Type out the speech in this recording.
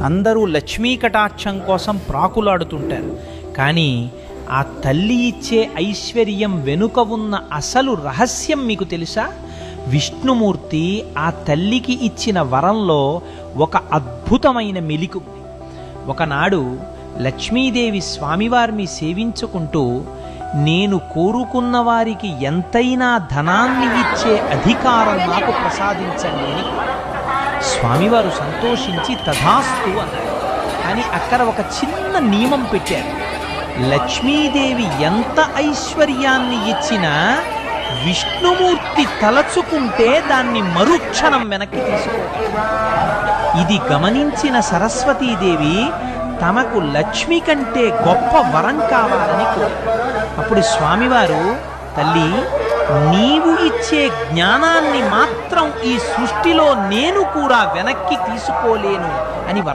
అందరూ లక్ష్మీ కటాక్షం కోసం ప్రాకులాడుతుంటారు. కానీ ఆ తల్లి ఇచ్చే ఐశ్వర్యం వెనుక ఉన్న అసలు రహస్యం మీకు తెలుసా? విష్ణుమూర్తి ఆ తల్లికి ఇచ్చిన వరంలో ఒక అద్భుతమైన మెలిక ఉంది. ఒకనాడు లక్ష్మీదేవి స్వామివారిని సేవించుకుంటూ, నేను కోరుకున్న వారికి ఎంతైనా ధనాన్ని ఇచ్చే అధికారం నాకు ప్రసాదించండి అని స్వామివారు సంతోషించి తథాస్తు అన్నారు. కానీ అక్కడ ఒక చిన్న నియమం పెట్టారు. లక్ష్మీదేవి ఎంత ఐశ్వర్యాన్ని ఇచ్చినా విష్ణుమూర్తి తలచుకుంటే దాన్ని మరుక్షణం వెనక్కి తీసుకోవాలి. ఇది గమనించిన సరస్వతీదేవి తమకు లక్ష్మి కంటే గొప్ప వరం కావాలని కోరారు. అప్పుడు స్వామివారు, తల్లి, నీవు ఇచ్చే జ్ఞానాన్ని మాత్రం ఈ సృష్టిలో నేను కూడా వెనక్కి తీసుకోలేను అని వరం